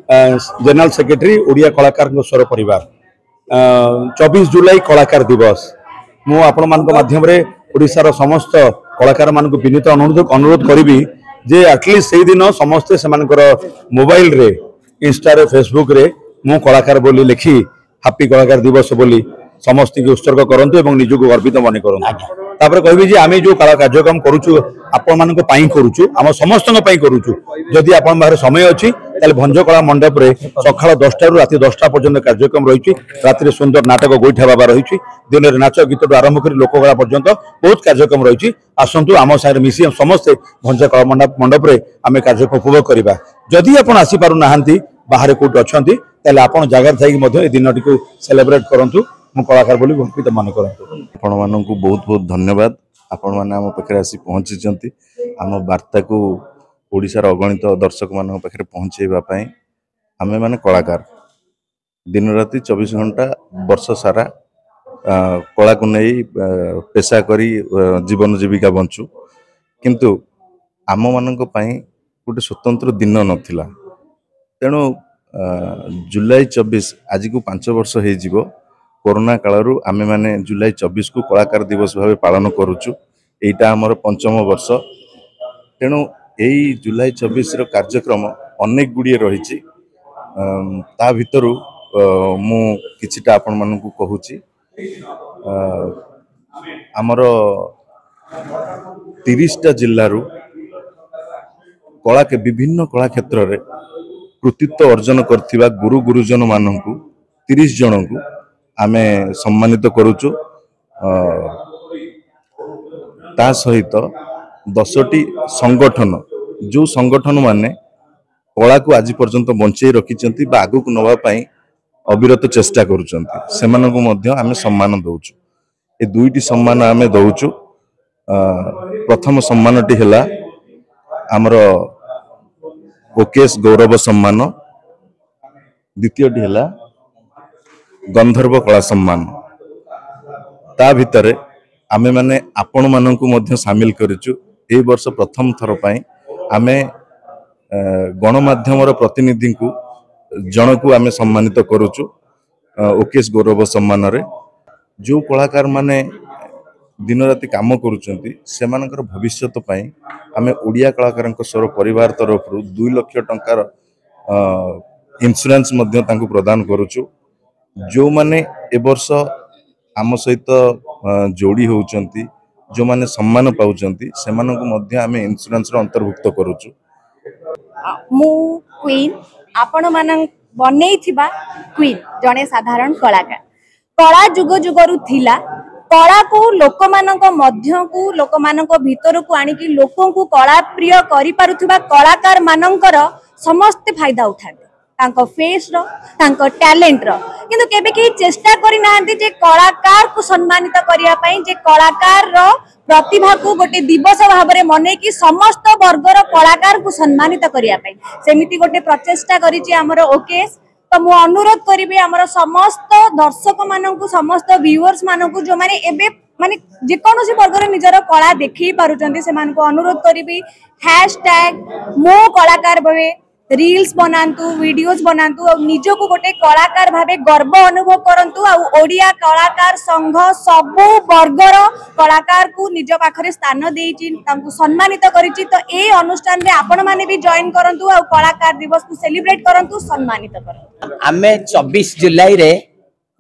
General secretary Odia कलाकार स्वर परिवार 24 जुलाई कलाकार दिवस मु आपण मान माध्यम ओडिशार समस्त कलाकार मान विनीत अनुरोध करी जे एटलिस्ट से दिन समस्ते से मोबाइल रे इंस्टा रे फेसबुक रे मु कलाकार बोली लिखी हैप्पी कलाकार दिवस बोली समस्त की उत्सर्ग करंतु एवं निज को गर्वित मन करंतु तापर कहबी जे आमे जो कार्यक्रम करूछु आपण मानको पई करूछु हम समस्तन पई करूछु जदि आपण बाहर समय अछि ताले भंज कला मंडप रे सकाळ 10टा रु राति 10टा पर्यंत कार्यक्रम रहिछि रात्रि सुंदर नाटक गोइठा बाबा रहिछि दिन रे नाच गीत आरंभ करी लोकगला पर्यंत बहुत कार्यक्रम रहिछि आसंतु आम सारे मिसी समस्त भंज कला मंडप रे आमे कार्यक्रम उपभोग करिबा जदि आपण आसी पारु नाहंती बाहर कोट अछंती ताले आपण जागर थाई मध्य ए दिनटी को सेलिब्रेट करंतु मु कलाकार बोली गर्वित मन करंतु आपण माननकु बहुत बहुत धन्यवाद आपण माने हम पाखरे आसी पहुंची जंती हम वार्ता को ओडिशार अगणित दर्शक मान पाखरे पहुंचेबा पई आमे माने कलाकार दिन राति 24 घंटा वर्ष सारा कला को नहीं पेशा करी जीवन जीविका बंचु किंतु आम मानक पई गोटे स्वतंत्र दिन नथिला तेणु जुलाई 24 आज को 5 वर्ष हो जीवो कोरोना कालरू आमे माने जुलाई 24 को कलाकार दिवस भाव पालन करुचु एटा हमर पंचम वर्ष तेणु यही जुलाई 24 रो कार्यक्रम अनेक गुड़िए रही ता भितरु मु किछिटा आपण मानकु कहूची आमर 30टा जिल्लारू कला के विभिन्न कला क्षेत्र रे कृतित्व अर्जन करथिबा गुरु गुरुजन मानकु 30 जन को आमे सम्मानित करूचु ता सहित 10टी संगठन जो संगठन माने कला को आज पर्यंत बंचई रखिचंती बा आगु को नवा पई अविरत चेष्टा करूचंती सेमानकु मध्य आमे सम्मान दउचु ए दुईटी सम्मान आमे दउचु प्रथम सम्मानटी हैला हमर ओकेश गौरव सम्मान द्वितीयटी हैला गंधर्व कला सम्मान ता भितरे आमे माने आपण माननकु मध्य शामिल करिचु ए वर्ष प्रथम थर पई आमे गणमाध्यम प्रतिनिधि को जन को आमे सम्मानित करूचु ओकेश गौरव सम्मान रे जो कलाकार माने दिन राति काम करूचंती सेमानकर भविष्यत पई आमे ओडिया कलाकारक स्वर परिवार तरफ 2 लाख टंकार इंश्योरेंस मध्य तांको प्रदान करूचु जो माने ए वर्ष आम सहित जोड़ी होउचंती जो माने सम्मान पाउचंती सेमानकु मध्य आमे इंश्योरेंस रो अंतर्भुक्त करूचु मु क्वीन आपण मानन बनै थिबा क्वीन जने साधारण कलाकार कला जुग जुगरु थिला कला को लोक मानक मध्य को लोक मानक भीतर को आनी कि लोकों को कला प्रिय करि पारुथिबा कलाकार मानकर समस्त फायदा उठाते तांको फेस रो तांको टैलेंट रो किंतु केबे के चेष्टा करि नाहंती जे कलाकार को सम्मानित करिया पई जे कलाकार रो प्रतिभा को गोटे दिवस भाबरे मने कि समस्त वर्गर कलाकार को सम्मानित करिया पई सेमिति गोटे प्रचेष्टा करिछि हमर ओकेस तो मु अनुरोध करिबे हमर समस्त दर्शक माननकु समस्त व्यूअर्स माननकु जो माने एबे माने जे कोनोसी वर्गर निजर कला देखि पारुचंती से मानकु अनुरोध करिबी #मो कलाकार भवे रील्स बनातु वीडियोस बनातु और निजो को गोटे कलाकार भाबे गर्व अनुभव करंतु आ ओडिया कलाकार संघ सबु वर्गर कलाकार को निज पाखरे स्थान देइछि तांकु सम्मानित करिछि तो ए अनुष्ठान रे आपण माने भी जॉइन करंतु आ कलाकार दिवस को सेलिब्रेट करंतु सम्मानित करंतु आमे 24 जुलाई रे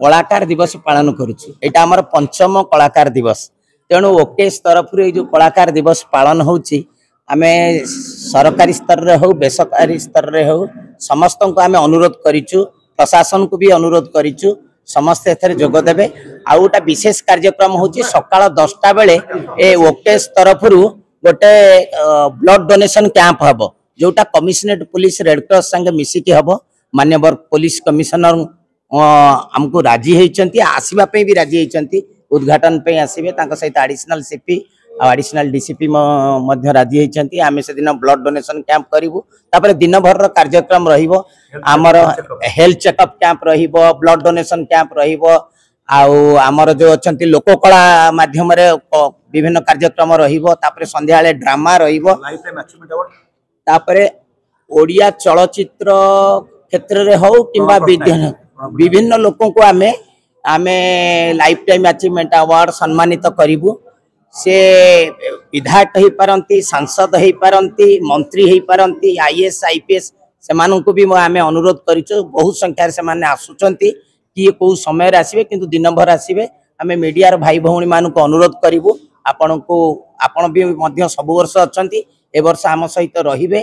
कलाकार दिवस पालन करूछु एटा हमर पंचम कलाकार दिवस तेणु ओकेस तरफ रे जो कलाकार दिवस पालन होउछि आमे सरकारी स्तर रे हो बेसरकारी स्तर रे हो समस्त को आमे अनुरोध करिचु प्रशासन को भी अनुरोध करिचु समस्त एथरे जोग देबे आ उटा विशेष कार्यक्रम होची सकाळ 10टा बेले ए ओकेस तरफ रु गोटे ब्लड डोनेशन कैंप हबो जोटा कमिशनरेट पुलिस रेड क्रॉस संगे मिसी के हबो माननीय पुलिस कमिशनर हमको राजी होइचंती आसीबा पे भी राजी होइचंती उद्घाटन पे आसीबे तांको सहित एडिशनल सीपी एडिशनल डीसीपी मध्य राजी होइचंती आमे से दिन ब्लड डोनेशन कैंप करिवु तापर दिन भर रो कार्यक्रम रहिबो हमर हेल्थ चेकअप कैंप रहिबो ब्लड डोनेशन कैंप रहिबो आउ हमर जो अछंती लोककला माध्यम रे विभिन्न कार्यक्रम रहिबो तापर संध्या बेले ड्रामा रहिबो तापर ओडिया चलचित्र क्षेत्र में हो कि विभिन्न लोक को आमे आमे लाइफ टाइम अचीवमेंट अवार्ड सम्मानित करिबु। से विधायक हो पारती, सांसद हो पारती, मंत्री हो पारती, आईएएस आईपीएस से मानू भी आमे अनुरोध करिछु। बहुत संख्यार से माने आसुचंती कि को समय आसबे किंतु दिन भर आसबे। आमे मीडिया भाई भौणी मानू को अनुरोध करिवु। आपण भी सब वर्ष अच्छा ए वर्ष आम सहित रहिबे।